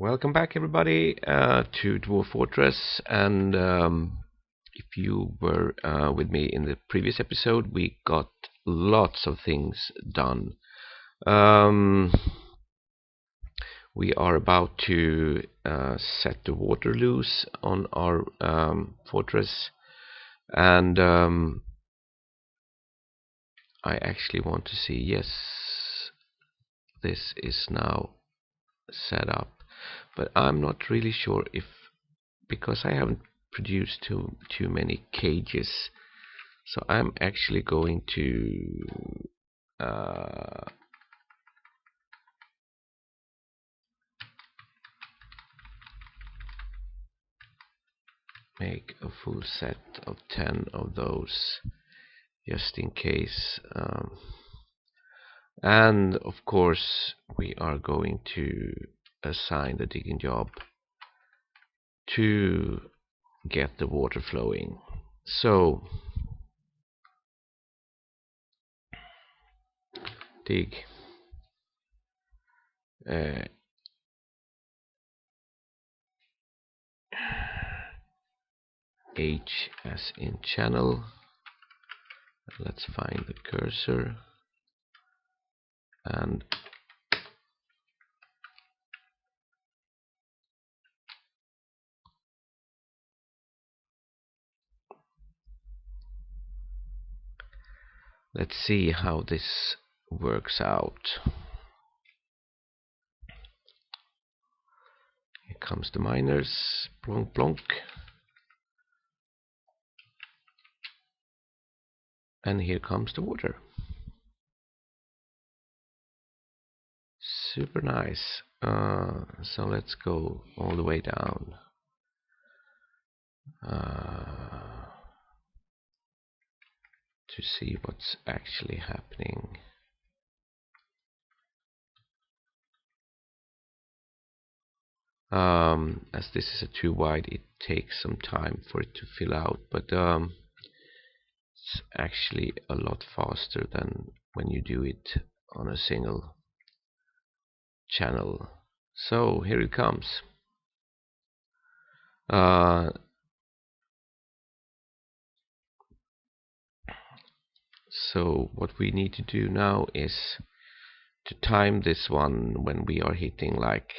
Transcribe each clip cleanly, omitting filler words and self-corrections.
Welcome back, everybody, to Dwarf Fortress. And if you were with me in the previous episode, we got lots of things done. We are about to set the water loose on our fortress, and I actually want to see, yes, this is now set up, but I'm not really sure if, because I haven't produced too many cages, so I'm actually going to make a full set of 10 of those, just in case. And of course we are going to assign the digging job to get the water flowing. So dig H as in channel. Let's find the cursor and let's see how this works out. Here comes the miners, plonk plonk. And here comes the water. Super nice. So let's go all the way down. To see what's actually happening. As this is a too wide, it takes some time for it to fill out, but it's actually a lot faster than when you do it on a single channel. So here it comes. So what we need to do now is to time this one when we are hitting like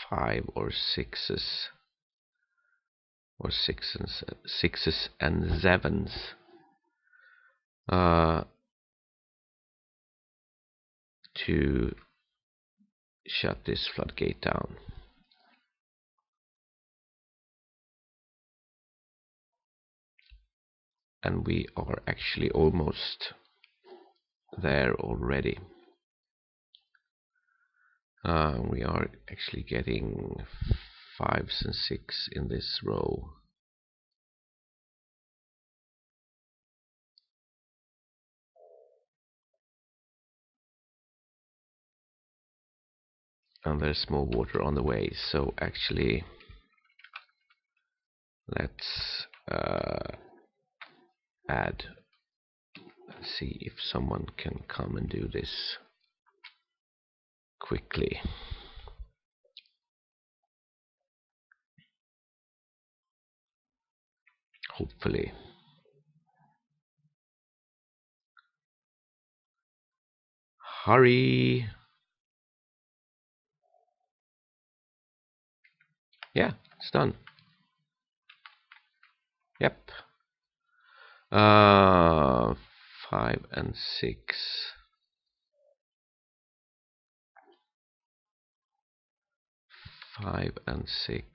5 or 6s, or 6s and 7s, to shut this floodgate down. And we are actually almost there already. We are actually getting 5s and 6 in this row. And there's more water on the way, so actually let's add, see if someone can come and do this quickly. Hopefully. Hurry! Yeah, it's done. Yep. 5 and 6. 5 and 6.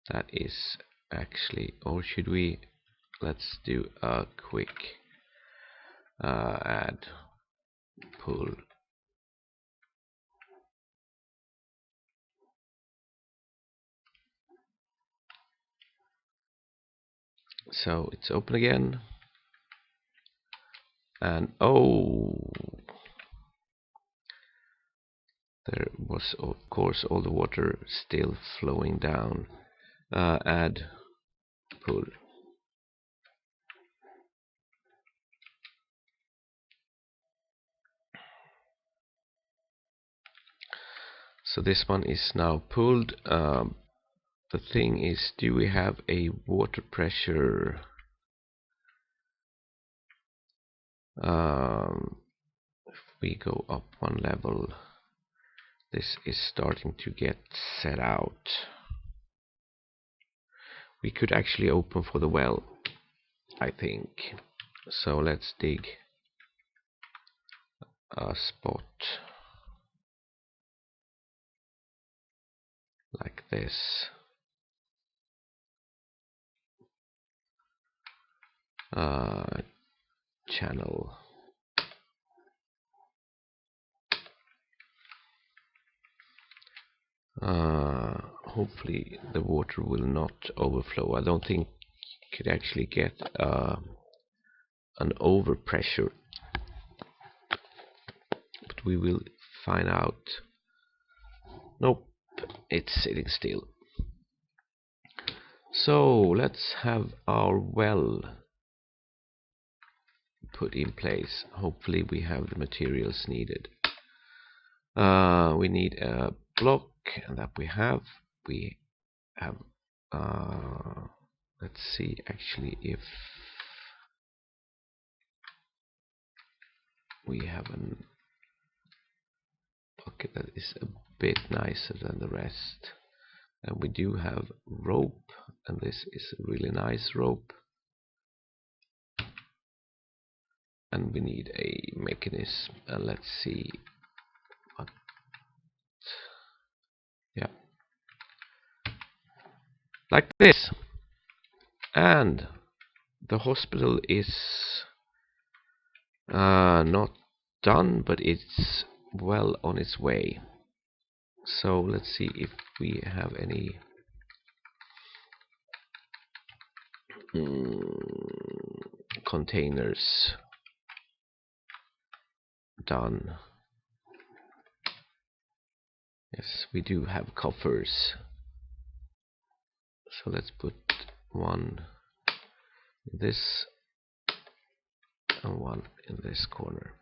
That is actually, or should we, let's do a quick add pull. So it's open again, and oh, there was of course all the water still flowing down. Add pull. So this one is now pulled. The thing is, do we have a water pressure? If we go up one level, this is starting to get set out. We could actually open for the well, I think. So let's dig a spot like this. Channel. Hopefully the water will not overflow. I don't think you could actually get an overpressure, but we will find out. Nope, it's sitting still. So let's have our well put in place. Hopefully we have the materials needed. We need a block, and that we have. We have let's see actually if we have a bucket that is a bit nicer than the rest. And we do have rope, and this is a really nice rope. And we need a mechanism, and let's see what. Yeah, like this. And the hospital is not done, but it's well on its way. So let's see if we have any containers done. Yes, we do have coffers. So let's put one in this and one in this corner,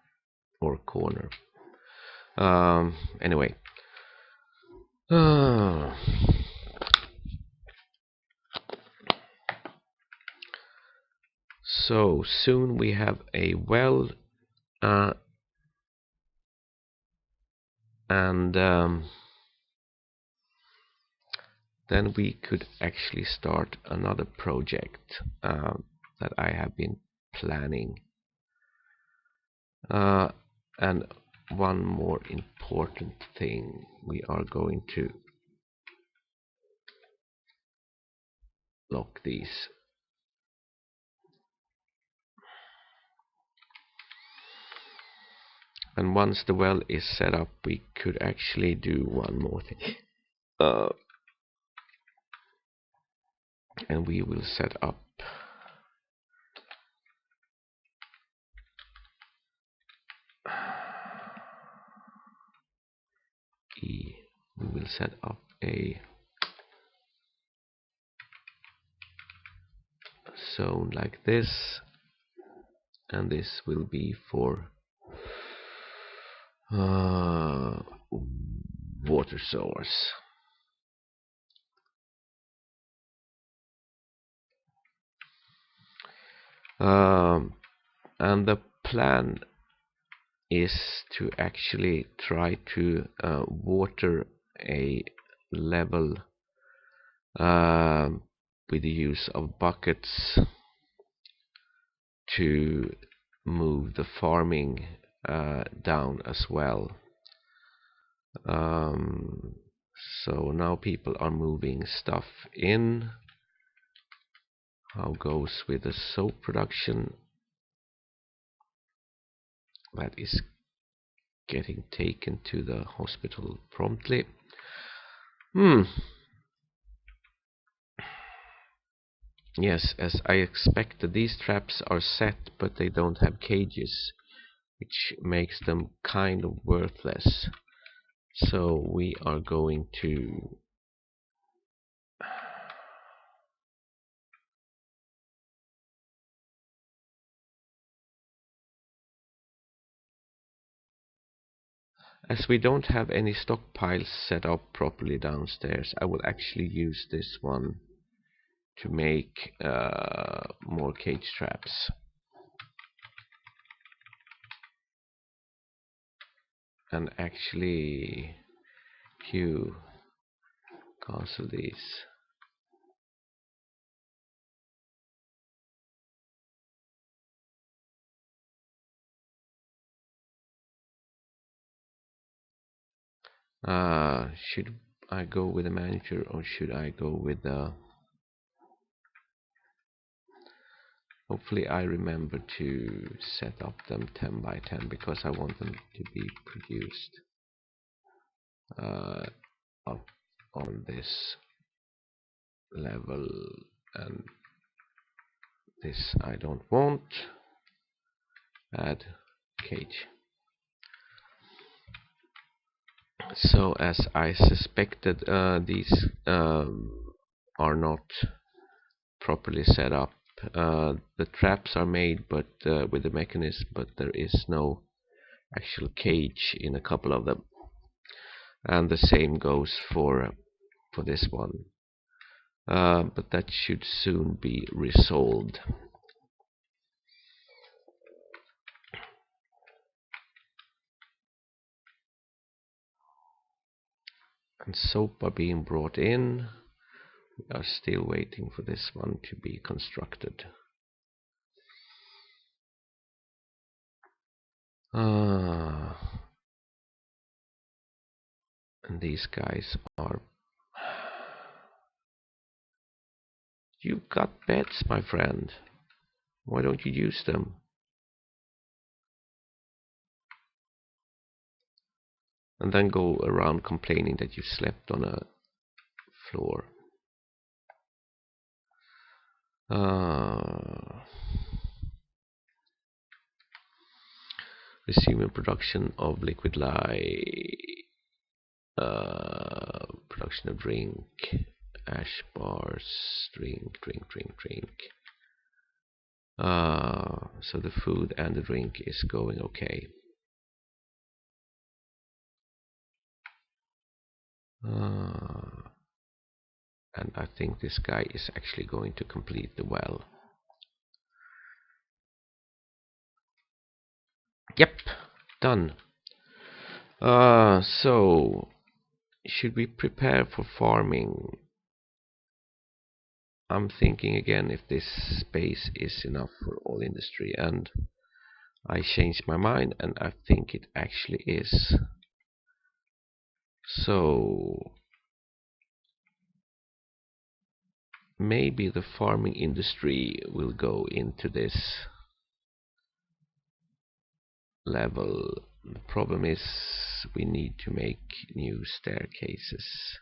or corner. Anyway. So soon we have a well, and then we could actually start another project that I have been planning. And one more important thing, we are going to lock these. And once the well is set up, we could actually do one more thing. And we will set up we will set up a zone like this, and this will be for water source. And the plan is to actually try to water a level with the use of buckets to move the farming down as well. So now people are moving stuff in. How goes with the soap production? That is getting taken to the hospital promptly. Yes, as I expected, these traps are set, but they don't have cages, which makes them kind of worthless. So we are going to As we don't have any stockpiles set up properly downstairs, I will actually use this one to make more cage traps. And actually cancel these. Should I go with the manager or should I go with the... Hopefully I remember to set up them 10 by 10 because I want them to be produced up on this level, and this I don't want. Add cage. So as I suspected, these are not properly set up. The traps are made but with the mechanism, but there is no actual cage in a couple of them, and the same goes for this one, but that should soon be resolved. And soap are being brought in. We are still waiting for this one to be constructed. And these guys are... You've got beds, my friend. Why don't you use them? And then go around complaining that you slept on a floor. Resuming production of liquid lye. Production of drink. Ash bars. Drink. So the food and the drink is going okay. And I think this guy is actually going to complete the well. Yep, done. So should we prepare for farming? I'm thinking again if this space is enough for all industry, and I changed my mind and I think it actually is. So maybe the farming industry will go into this level. The problem is we need to make new staircases.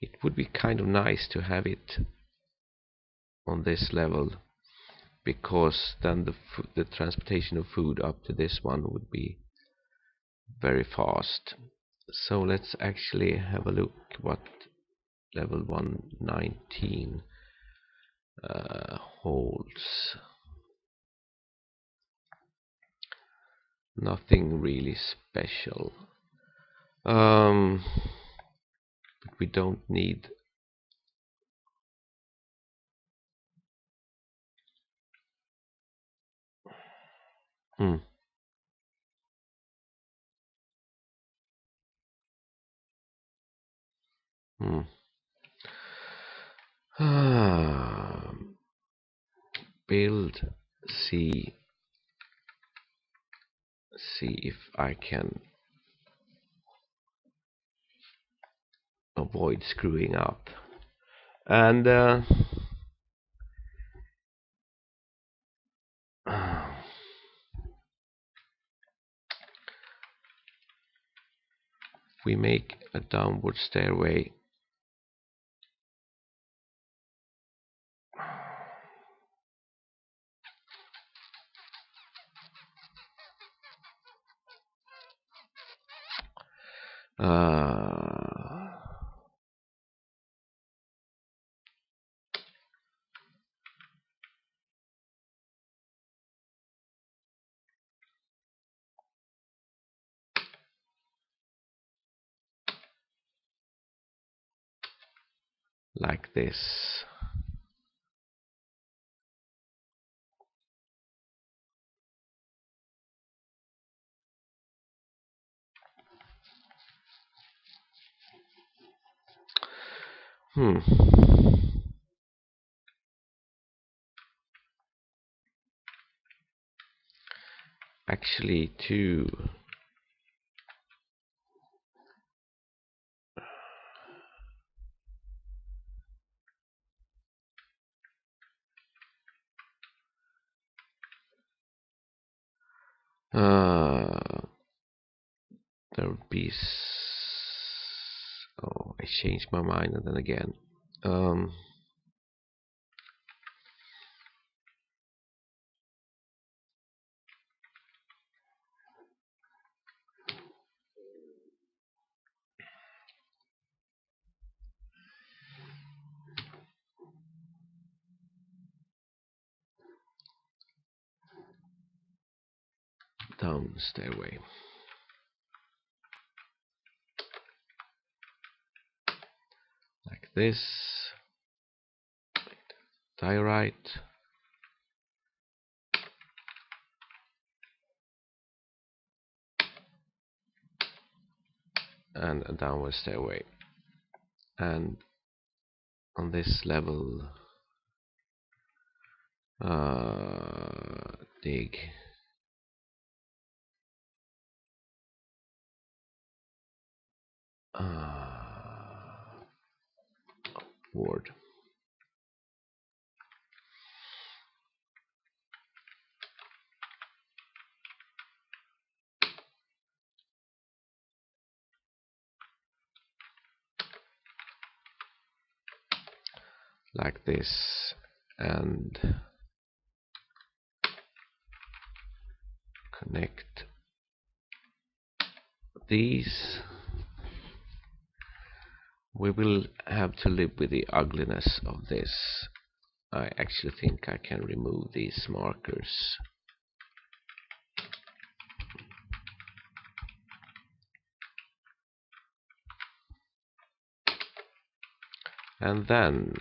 It would be kind of nice to have it on this level, because then the transportation of food up to this one would be very fast. So let's actually have a look what level 119 holds. Nothing really special. But we don't need... Build, see if I can avoid screwing up. And we make a downward stairway. like this. Hmm. Actually, two. There would be. Oh, I changed my mind, and then again. Um, down the stairway. Like this. Diorite. And a downward stairway. And on this level, dig upward. Like this, and connect these. We will have to live with the ugliness of this. I actually think I can remove these markers. And then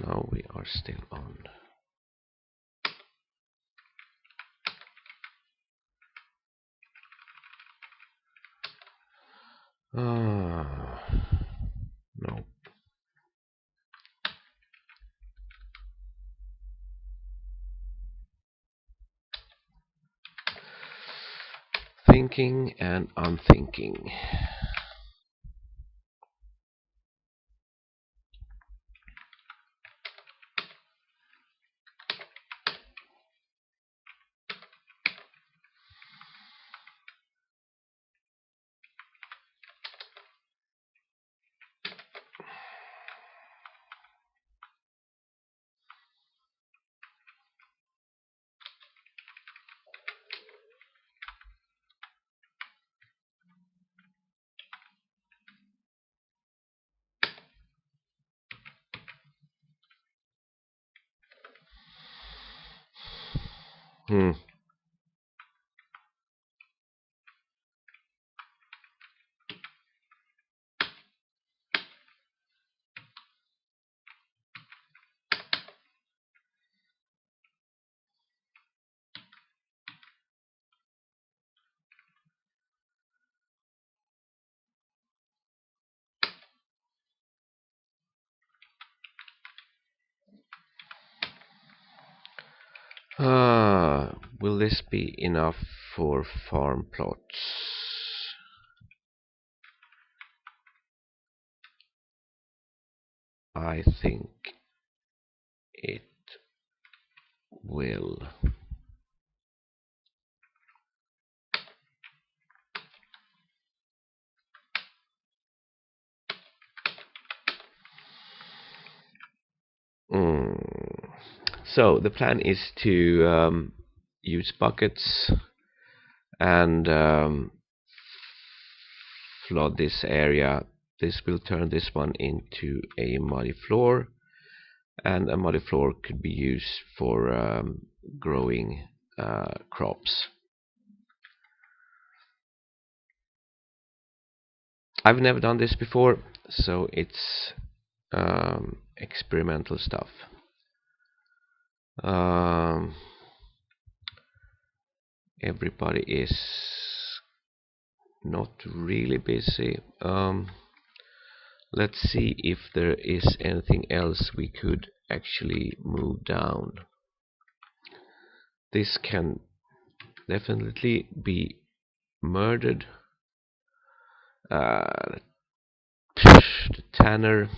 now we are still on. No. Thinking and unthinking. Hmm. Will this be enough for farm plots? I think it will. So the plan is to use buckets and flood this area. This will turn this one into a muddy floor, and a muddy floor could be used for growing crops. I've never done this before, so it's experimental stuff. Um, Everybody is not really busy. Let's see if there is anything else we could actually move down. This can definitely be murdered. The tanner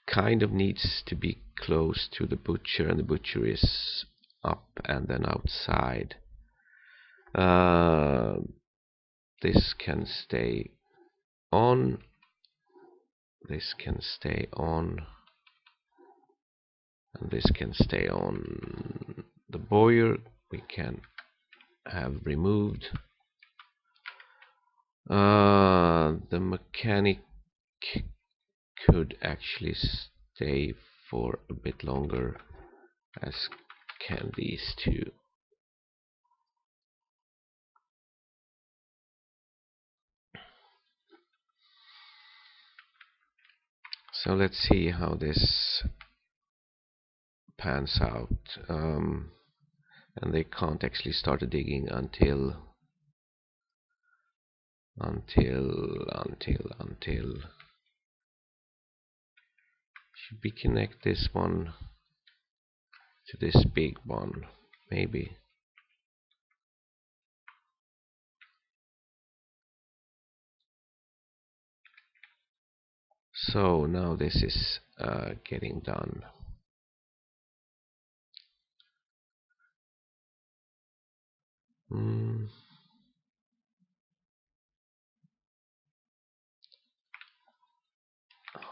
kind of needs to be close to the butcher, and the butcher is up and then outside. This can stay on. This can stay on. And this can stay on. The boiler we can have removed. The mechanic could actually stay for a bit longer, as can these two. So let's see how this pans out. And they can't actually start digging until should we connect this one to this big one? Maybe. So now this is getting done.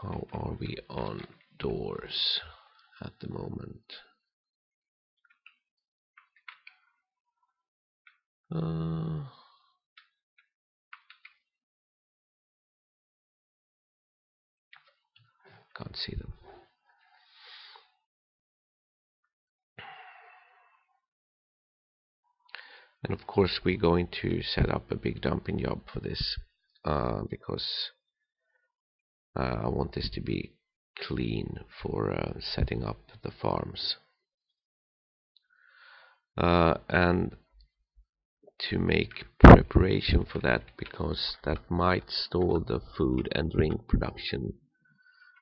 How are we on doors at the moment? Can't see them. And of course we're going to set up a big dumping job for this, because I want this to be clean for setting up the farms. And to make preparation for that, because that might stall the food and drink production.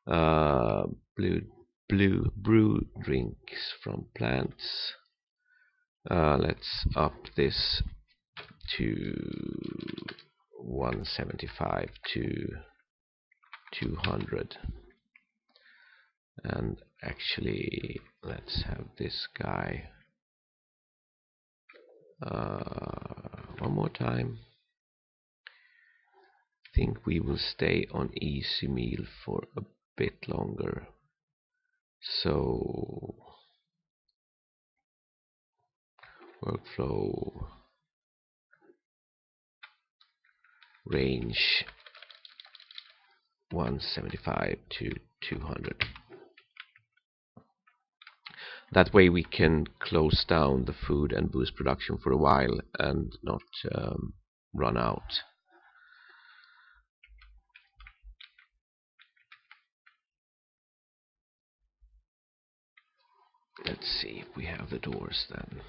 Brew drinks from plants. Let's up this to 175 to 200, and actually let's have this guy one more time. I think we will stay on easy meal for a bit longer. So workflow range 175 to 200. That way we can close down the food and boost production for a while and not run out. Let's see if we have the doors then.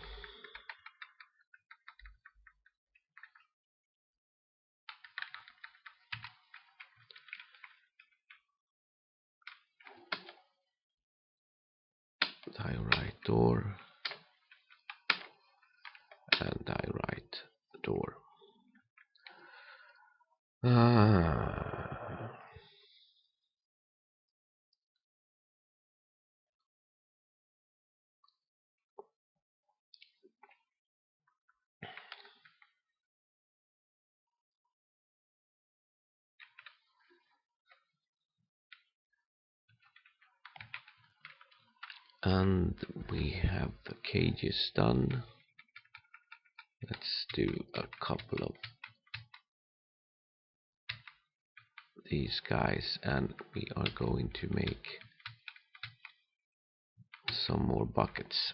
Diorite door and diorite door. And we have the cages done. Let's do a couple of these guys, and we are going to make some more buckets.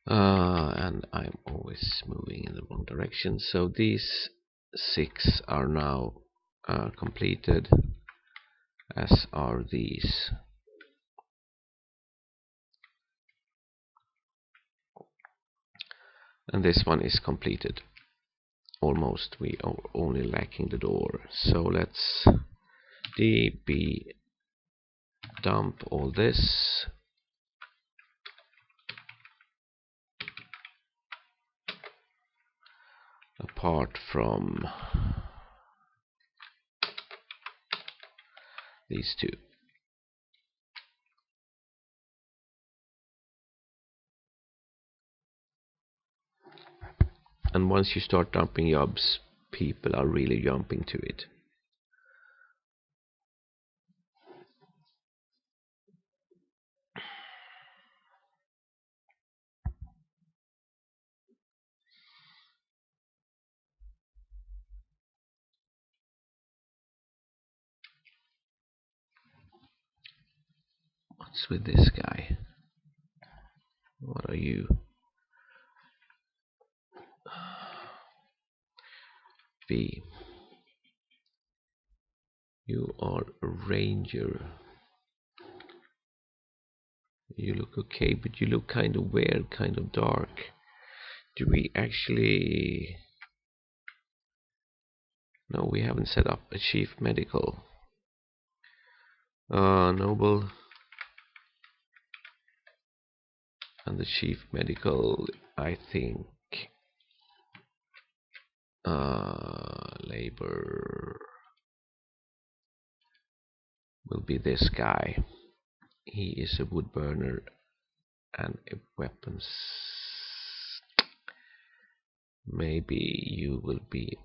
And I'm always always moving in the wrong direction. So these 6 are now completed, as are these. And this one is completed almost. We are only lacking the door. So let's db dump all this. Apart from these 2. And once you start dumping jobs, people are really jumping to it. What's with this guy? What are you? B. You are a ranger. You look okay, but you look kind of weird, kind of dark. Do we actually... No, we haven't set up a chief medical. Noble. And the chief medical, I think... labor... will be this guy. He is a wood burner and a weapons. Maybe you will be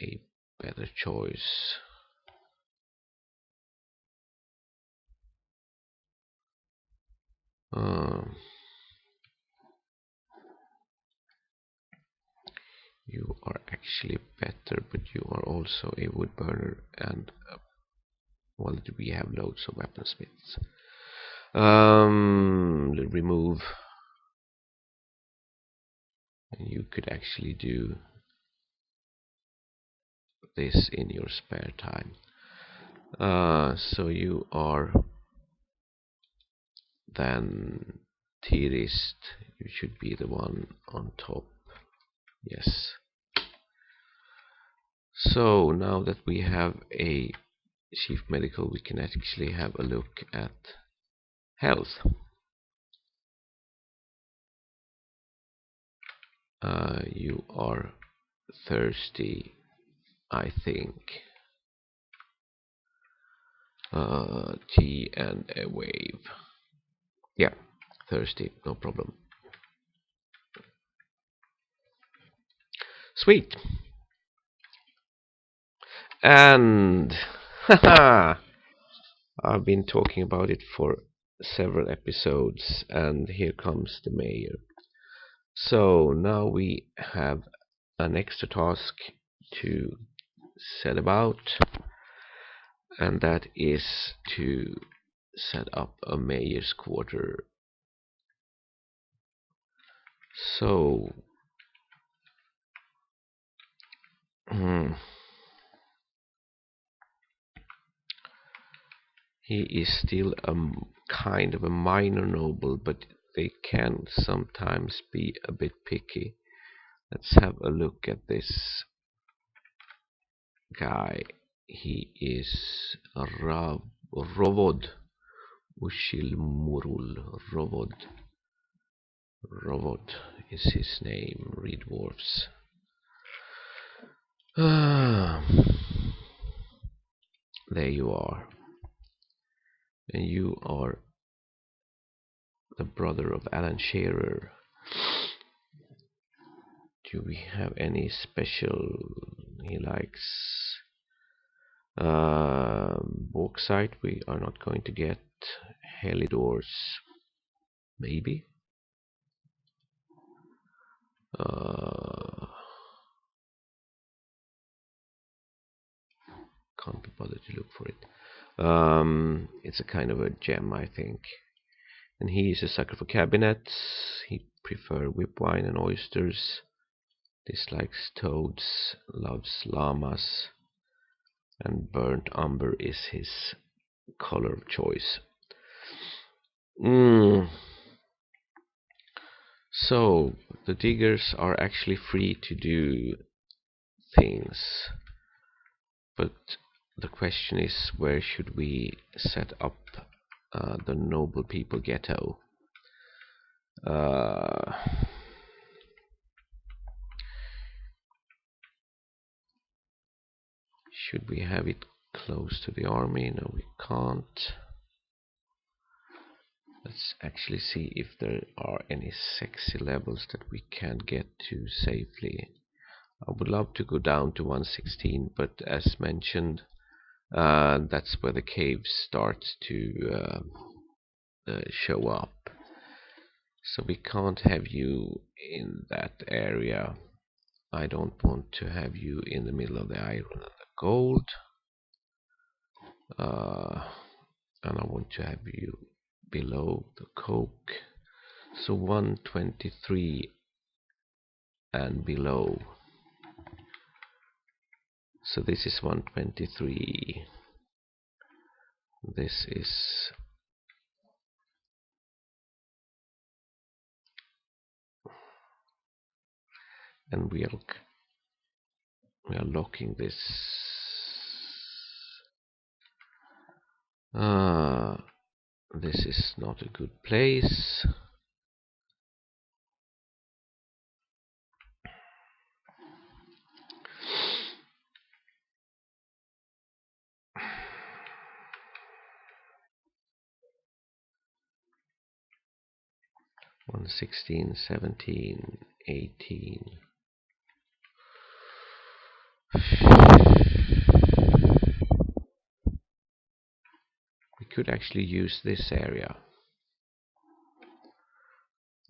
a better choice. You are actually better, but you are also a wood burner, and well, we have loads of weaponsmiths. Remove, and you could actually do this in your spare time. So you are then Tirist. You should be the one on top. Yes. So now that we have a chief medical, we can actually have a look at health. You are thirsty, I think. Tea and a wave. Yeah, thirsty, no problem. Sweet. And haha, I've been talking about it for several episodes, and here comes the mayor. So now we have an extra task to set about, and that is to set up a mayor's quarter. So he is still a kind of a minor noble, but they can sometimes be a bit picky. Let's have a look at this guy. He is Rovod Ushilmurul. Rovod is his name. Read Dwarfs. There you are. And you are the brother of Alan Shearer. Do we have any special? He likes bauxite. We are not going to get helidors. Maybe. Can't be bothered to look for it. It's a kind of a gem, I think. And he is a sucker for cabinets. He prefers whip wine and oysters. Dislikes toads, loves llamas, and burnt umber is his color of choice. So the diggers are actually free to do things, but the question is, where should we set up the noble people ghetto? Should we have it close to the army? No, we can't. Let's actually see if there are any sexy levels that we can get to safely. I would love to go down to 116, but as mentioned, that's where the caves start to show up. So we can't have you in that area. I don't want to have you in the middle of the iron and the gold. And I want to have you below the coke. So 123 and below. So this is 123. This is and we are locking this. This is not a good place. One 16, 17, 18. We could actually use this area.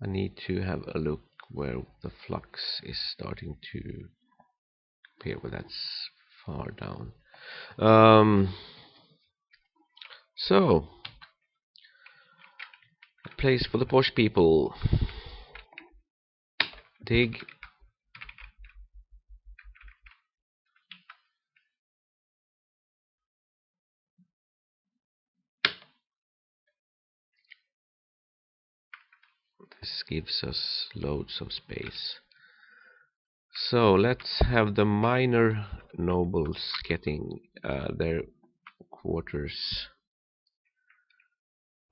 I need to have a look where the flux is starting to appear, but that's far down. So, a place for the posh people. Dig. This gives us loads of space. So let's have the minor nobles getting their quarters.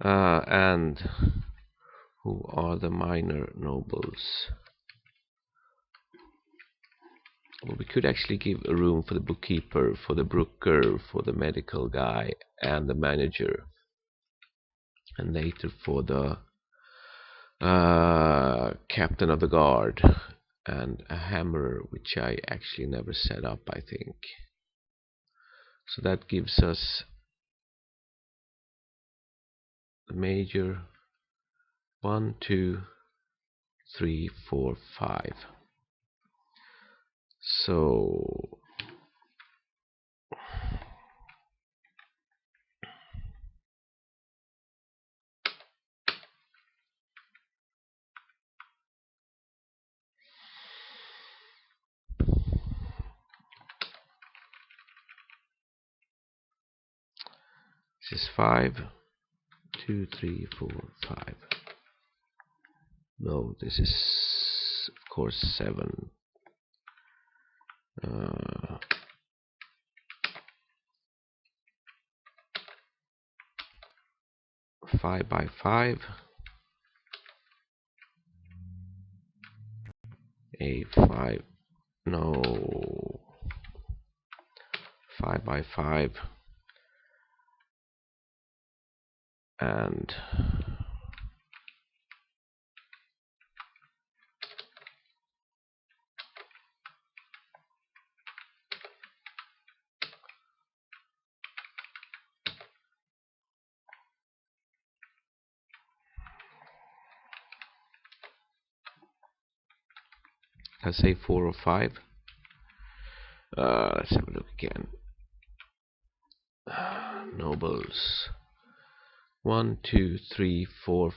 And who are the minor nobles? Well, we could actually give a room for the bookkeeper, for the brooker, for the medical guy, and the manager. And later for the captain of the guard, and a hammerer, which I actually never set up, I think. So that gives us the major 1, 2, 3, 4, 5. So this is 5, 2, 3, 4, 5. No, this is of course 7. 5 by 5. A 5. No. 5 by 5. And let's say 4 or 5. Let's have a look again. Nobles. 1, 2, 3, 4.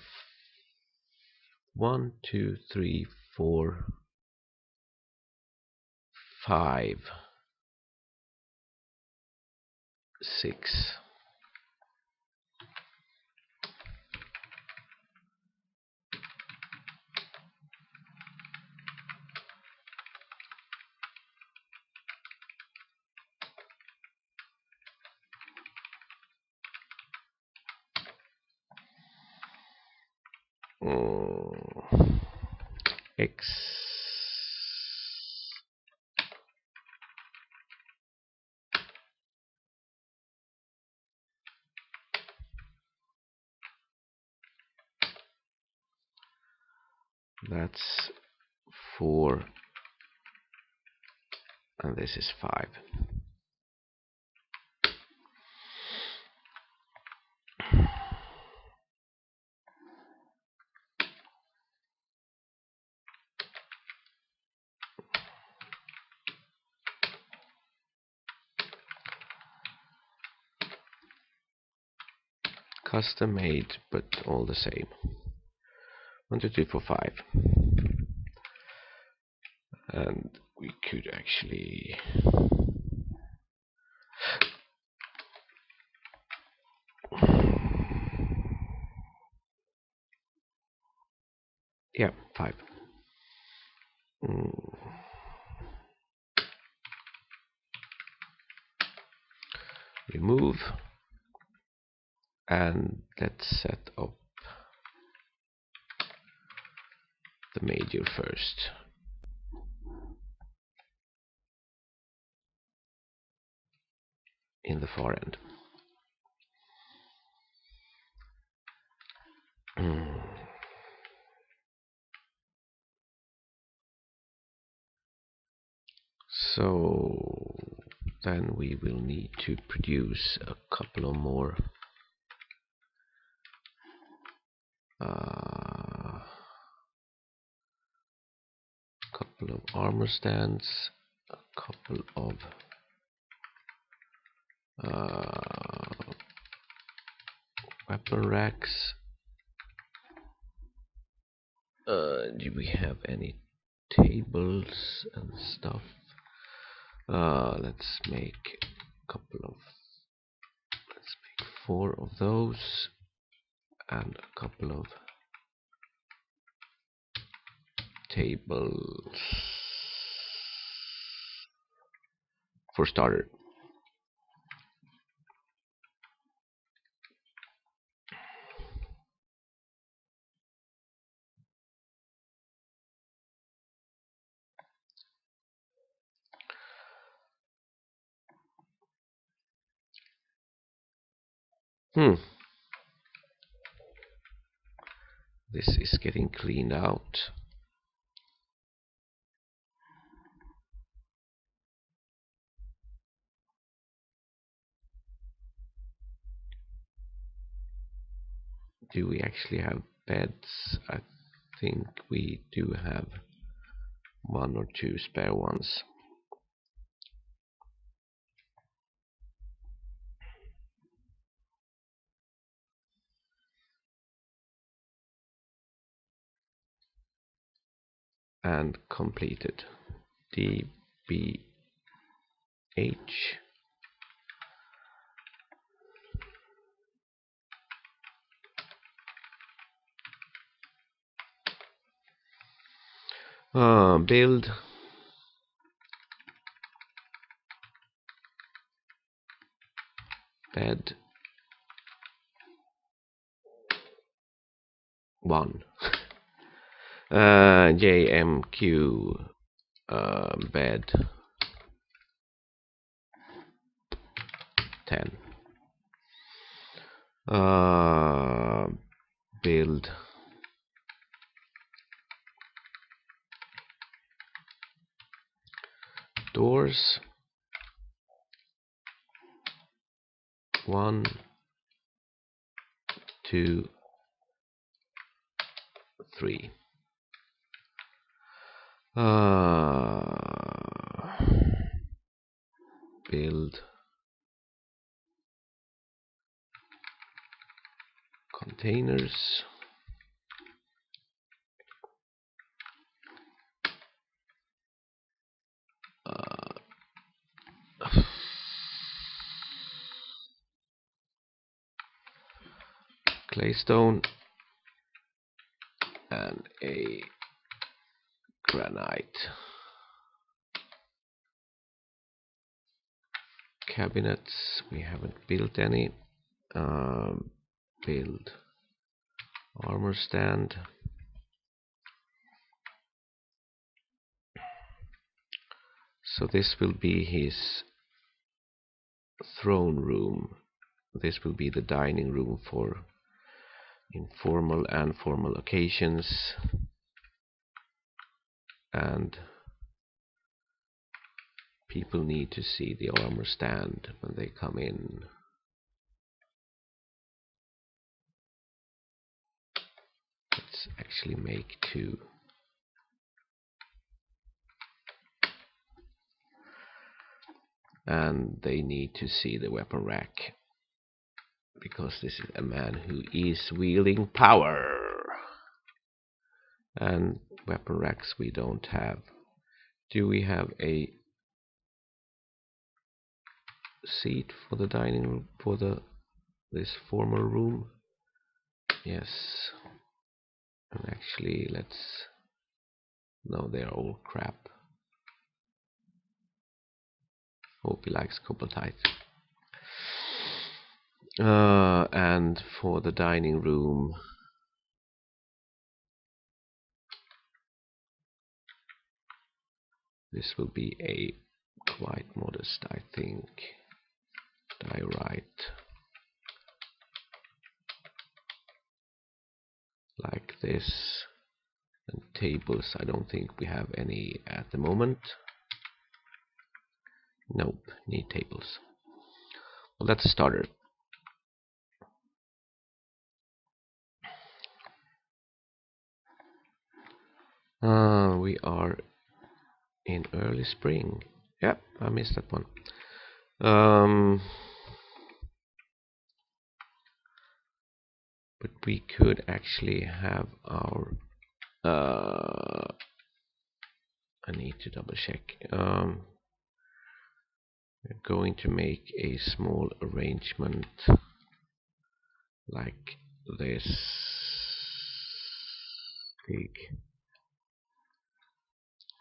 1, 2, 3, 4. 5, 6. X. That's 4, and this is 5. Custom made, but all the same. 1, 2, 3, 4, 5. And we could actually yeah, 5. Remove, and let's set up the major first. In the far end. So then we will need to produce a couple of more couple of armor stands, a couple of weapon racks. Do we have any tables and stuff? Let's make a couple of. Let's make 4 of those and a couple of tables for starter. This is getting cleaned out. Do we actually have beds? I think we do have 1 or 2 spare ones. And completed. DBH. Build. Bed. 1. JMQ. Bed. 10. Build. Doors. 1, 2, 3. Build containers. claystone and a granite. Cabinets, we haven't built any. Build armor stand. So this will be his throne room. This will be the dining room for informal and formal occasions. And people need to see the armor stand when they come in. Let's actually make 2. And they need to see the weapon rack, because this is a man who is wielding power. And weapon racks we don't have. Do we have a seat for the dining room, for this formal room? Yes. And actually, no, they're all crap. Hope he likes Cobbletight. And for the dining room, this will be a quite modest, I think, diorite, like this. And tables, I don't think we have any at the moment. Nope, need tables. Well, that's a starter. We are in early spring. Yep, I missed that one. But we could actually have our I need to double check. We're going to make a small arrangement like this. Big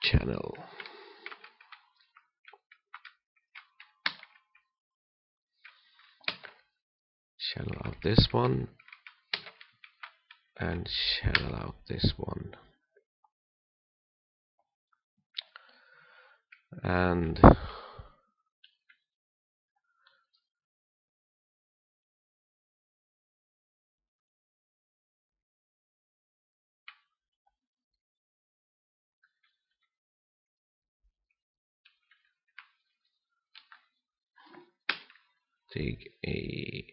channel. Channel out this one and channel out this one. And dig a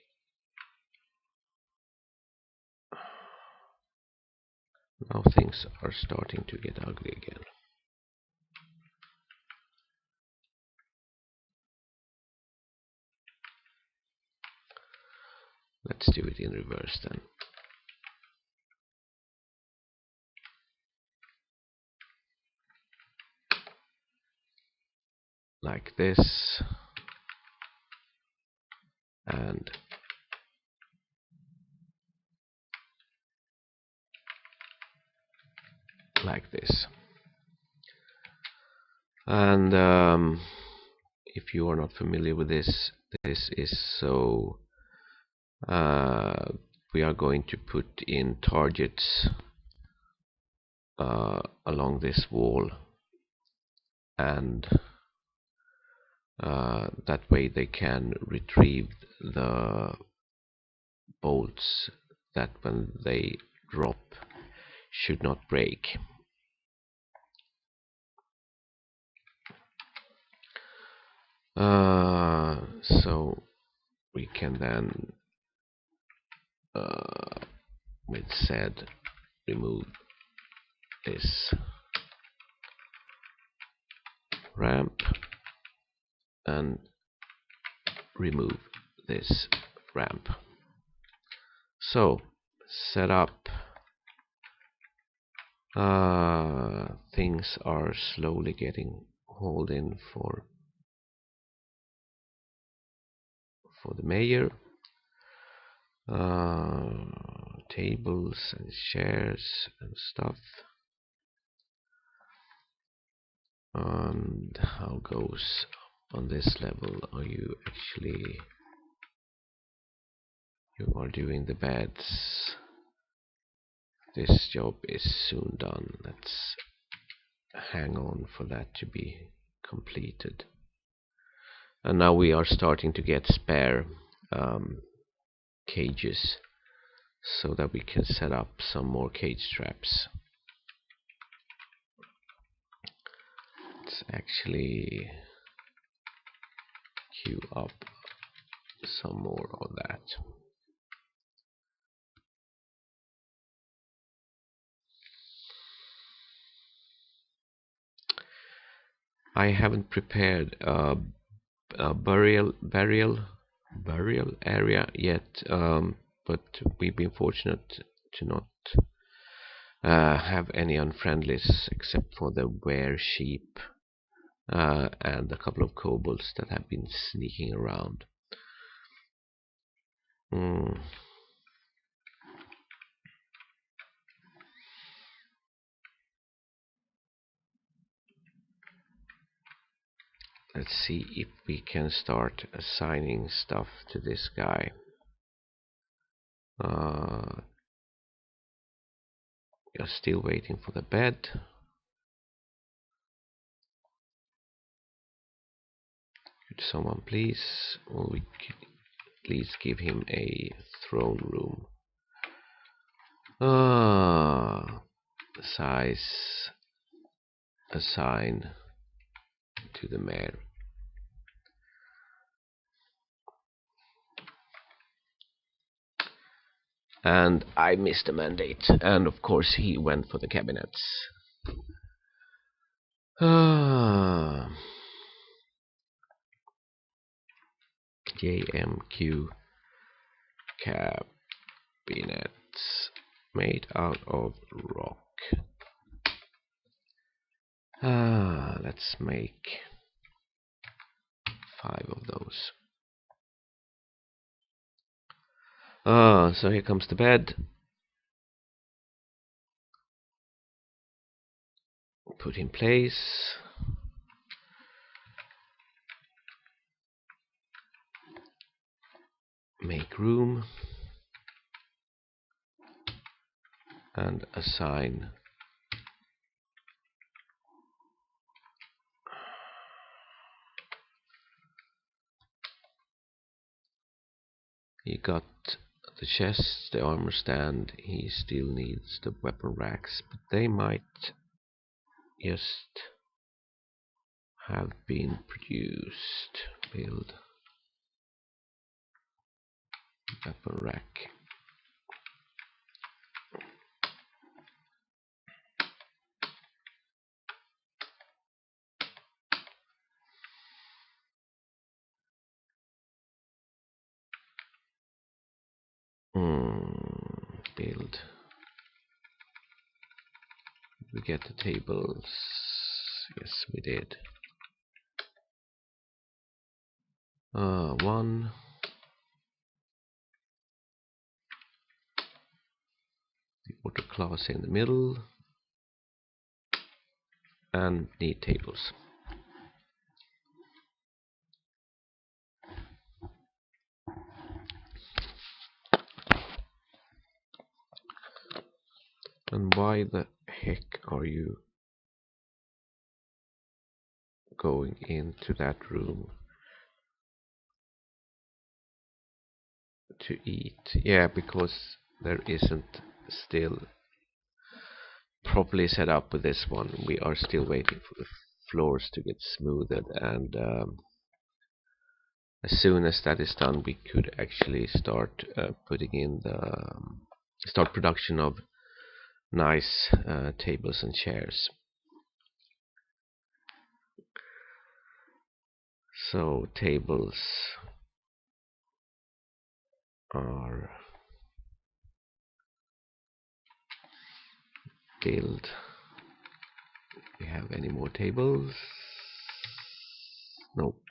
now things are starting to get ugly again. Let's do it in reverse then. Like this. And like this. And if you are not familiar with this, this is so we are going to put in targets along this wall, and that way they can retrieve the bolts that when they drop should not break. So we can then with said remove this ramp and remove this ramp. So set up. Things are slowly getting hauled in for the mayor. tables and chairs and stuff. And how goes on this level? Are you actually, you are doing the beds? This job is soon done. Let's hang on for that to be completed. And now we are starting to get spare cages so that we can set up some more cage traps. Let's actually queue up some more of that. I haven't prepared a burial area yet, but we've been fortunate to not have any unfriendlies except for the were sheep and a couple of kobolds that have been sneaking around. Let's see if we can start assigning stuff to this guy. We are still waiting for the bed. Could someone please, or we could please give him a throne room. Size assign to the mayor. And I missed a mandate, and of course he went for the cabinets. JMQ cabinets made out of rock. Let's make 5 of those. So here comes the bed. Put in place. Make room. And assign he got the chest, the armor stand. He still needs the weapon racks, but they might just have been produced. Build weapon rack. Build. We get the tables. Yes, we did. 1. The auto class in the middle. And need tables. And why the heck are you going into that room to eat? Yeah, because there isn't still properly set up with this one. We are still waiting for the floors to get smoothed, and as soon as that is done, we could actually start putting in the start production of nice tables and chairs. So tables are build. We have any more tables? Nope.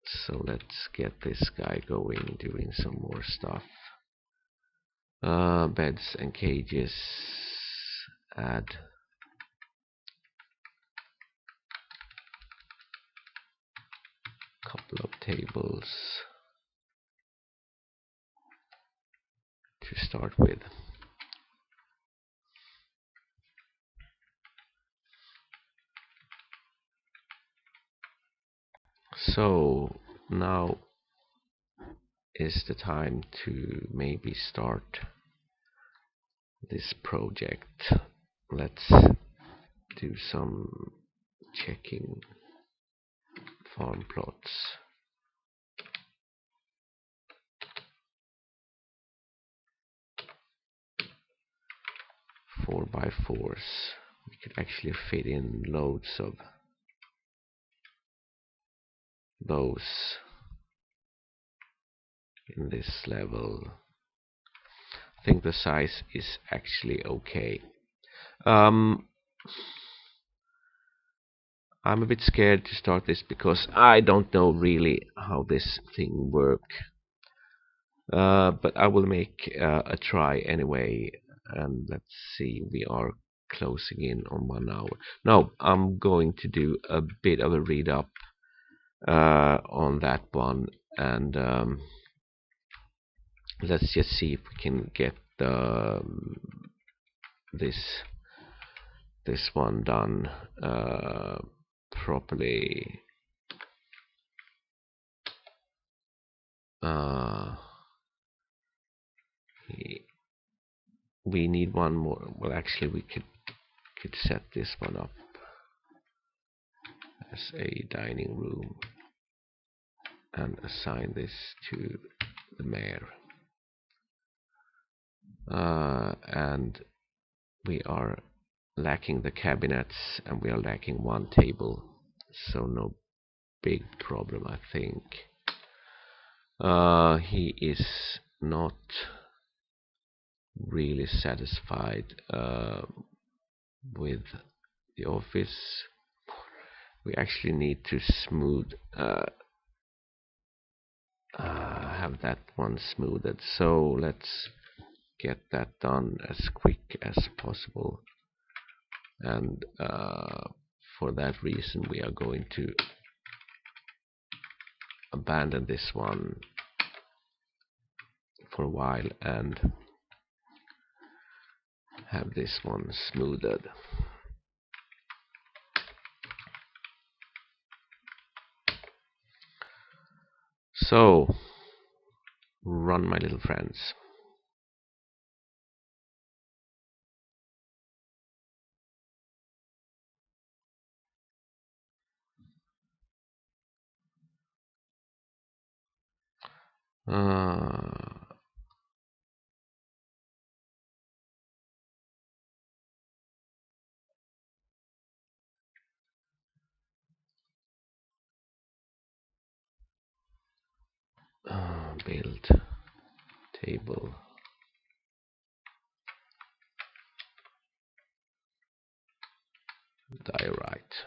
So let's get this guy going, doing some more stuff. Beds and cages. Add. Couple of tables to start with. So now is the time to maybe start this project. Let's do some checking farm plots. 4x4s. We could actually fit in loads of those in this level. I think the size is actually okay. I'm a bit scared to start this because I don't know really how this thing works. But I will make a try anyway, and let's see, we are closing in on 1 hour. No, I'm going to do a bit of a read up on that one, and let's just see if we can get this one done properly. We need one more. Well, actually, we could set this one up as a dining room and assign this to the mayor. And we are lacking the cabinets, and we are lacking one table, so no big problem, I think. He is not really satisfied with the office. We actually need to smooth have that one smoothed, so let's get that done as quick as possible, and for that reason we are going to abandon this one for a while and have this one smoothed. So run, my little friends. Build table. Diorite.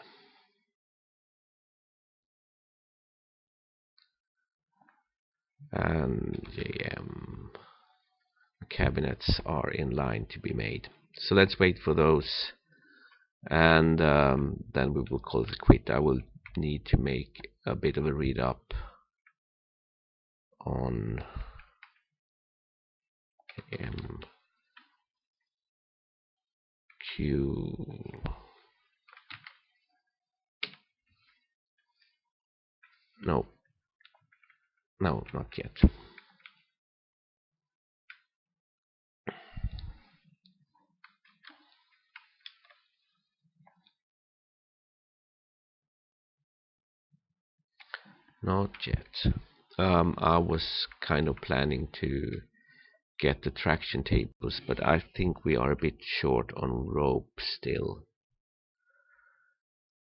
And JM. Cabinets are in line to be made. So let's wait for those, and then we will call it quit. I will need to make a bit of a read up on MQ. No, not yet. Not yet. I was kind of planning to get the traction tables, but I think we are a bit short on rope still.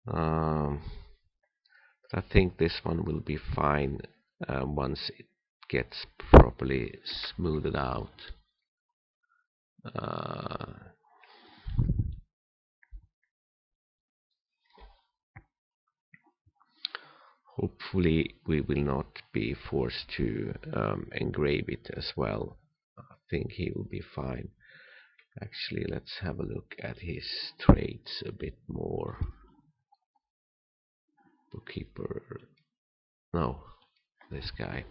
I think this one will be fine once it gets properly smoothed out. Hopefully we will not be forced to engrave it as well. I think he will be fine. Actually, let's have a look at his traits a bit more. Bookkeeper. No, this guy.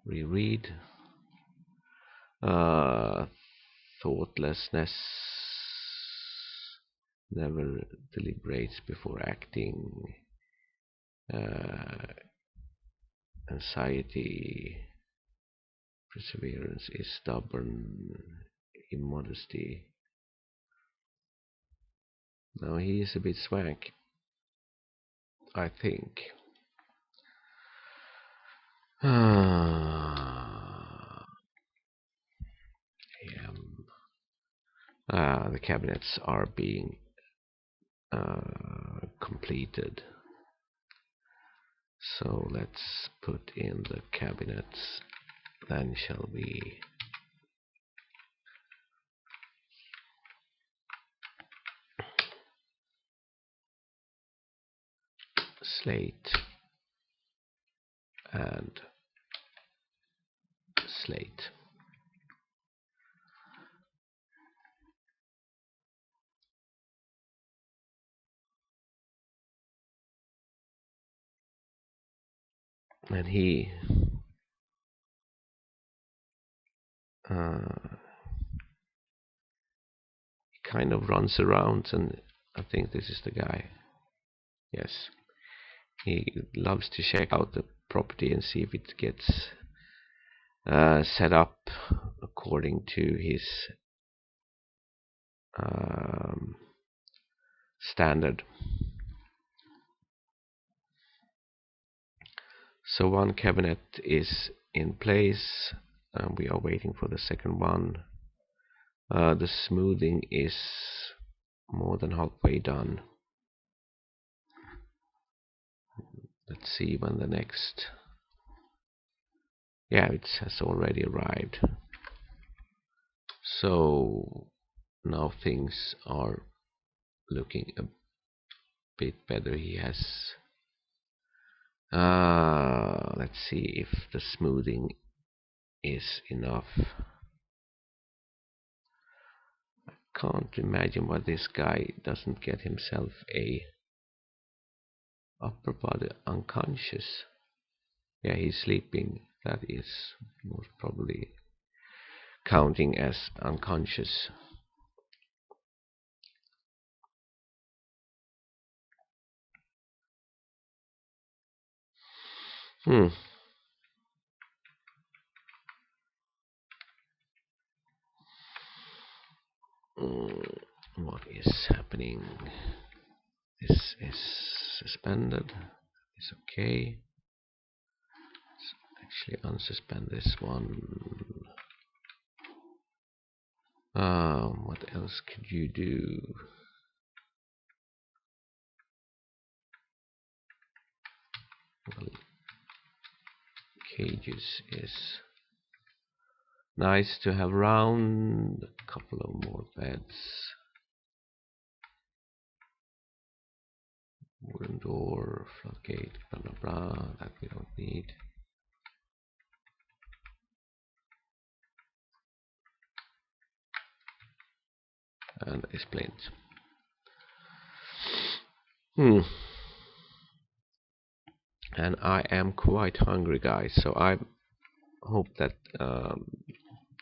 Reread. Thoughtlessness. Never deliberates before acting. Anxiety. Perseverance is stubborn. Immodesty. Now he is a bit swank, I think. The cabinets are being completed. So let's put in the cabinets. Then shall we slate and slate. And he kind of runs around, and I think this is the guy. Yes, he loves to check out the property and see if it gets set up according to his standard. So one cabinet is in place, and we are waiting for the second one. The smoothing is more than halfway done. Let's see when the next... Yeah, it has already arrived. So now things are looking a bit better. He has... let's see if the smoothing is enough. I can't imagine why this guy doesn't get himself a upper body unconscious. Yeah, he's sleeping. That is most probably counting as unconscious. What is happening? This is suspended. It's okay. Let's actually unsuspend this one. What else could you do? Well, cages is nice to have around. A couple of more beds. Wooden door, floodgate, blah blah blah. That we don't need. And a splint. And I am quite hungry, guys, so I hope that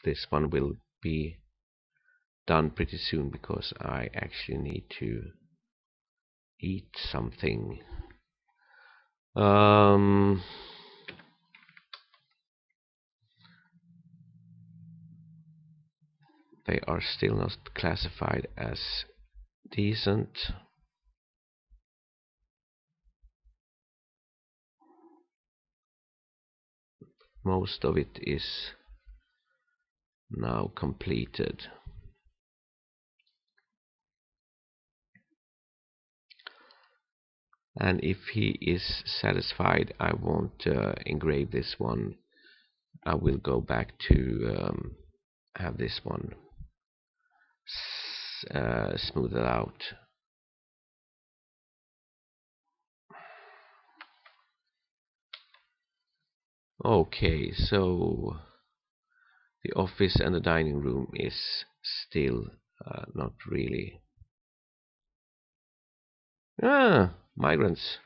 this one will be done pretty soon, because I actually need to eat something. They are still not classified as decent. Most of it is now completed. And if he is satisfied, I won't engrave this one. I will go back to have this one smoothed out. Okay, so the office and the dining room is still not really. Migrants.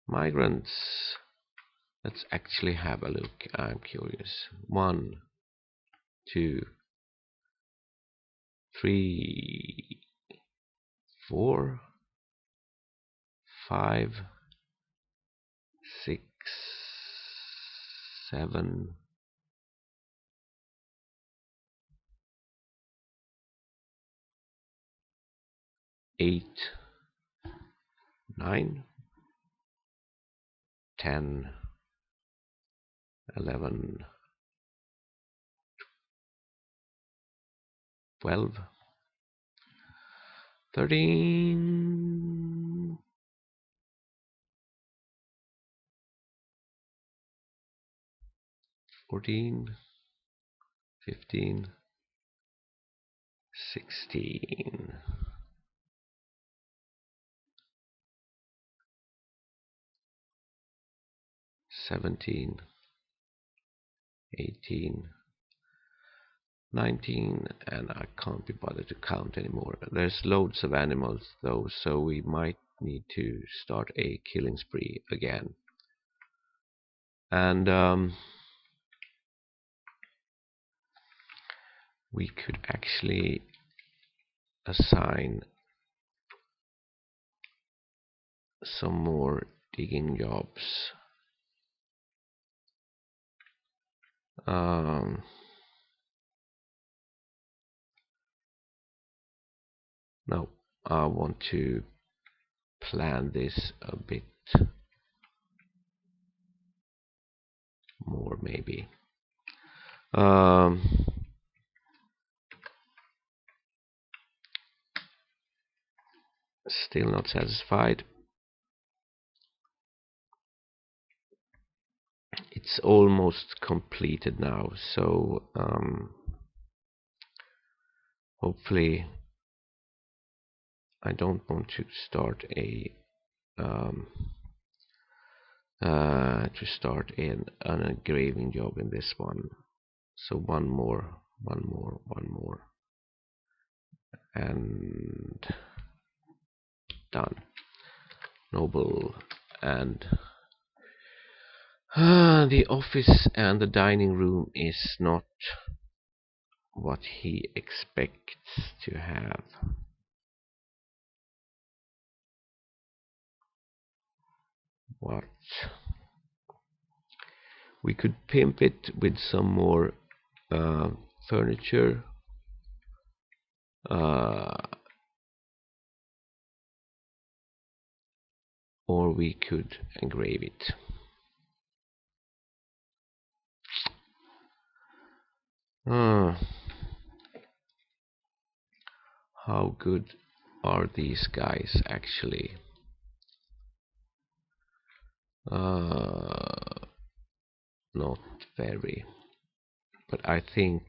Migrants. Let's actually have a look. I'm curious. 1, 2, 3, 4, 5, 6, 7, 8, 9, 10, 11, 12, 13, 14, 15, 16, 17, 18, 19, and I can't be bothered to count anymore. There's loads of animals though, so we might need to start a killing spree again. And we could actually assign some more digging jobs. No, I want to plan this a bit more maybe. Still not satisfied. It's almost completed now, so hopefully I don't want to start an engraving job in this one. So one more, and done. Noble and the office and the dining room is not what he expects to have. What? We could pimp it with some more furniture. Or we could engrave it. How good are these guys actually? Not very. But I think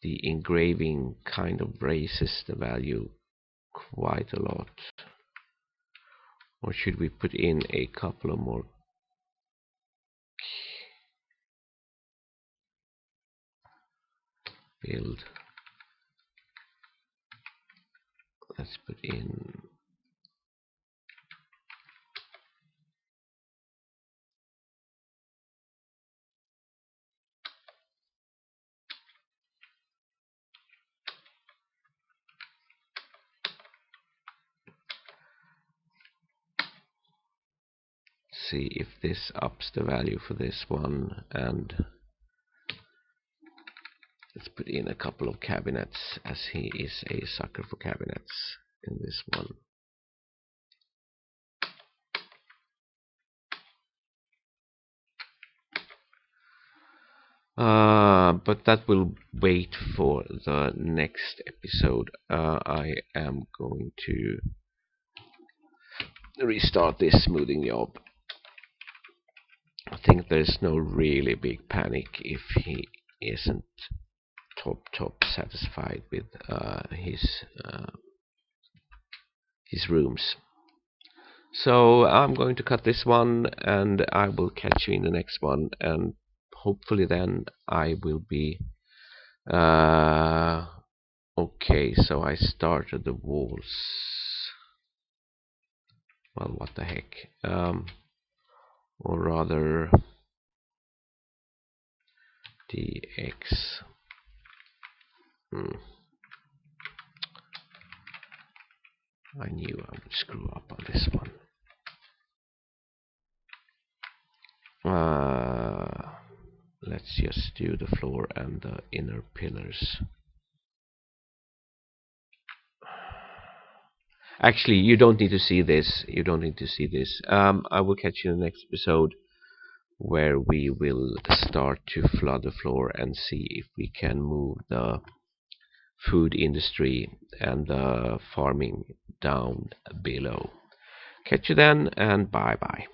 the engraving kind of raises the value quite a lot. Or should we put in a couple of more? Build. Let's put in see if this ups the value for this one, and let's put in a couple of cabinets, as he is a sucker for cabinets in this one. But that will wait for the next episode. I am going to restart this smoothing job. I think there's no really big panic if he isn't top satisfied with his rooms. So I'm going to cut this one, and I will catch you in the next one, and hopefully then I will be okay. So I started the walls. Well, what the heck, or rather dx. I knew I would screw up on this one. Let's just do the floor and the inner pillars. Actually, you don't need to see this. You don't need to see this. I will catch you in the next episode, where we will start to flood the floor and see if we can move the food industry and the farming down below. Catch you then, and bye bye.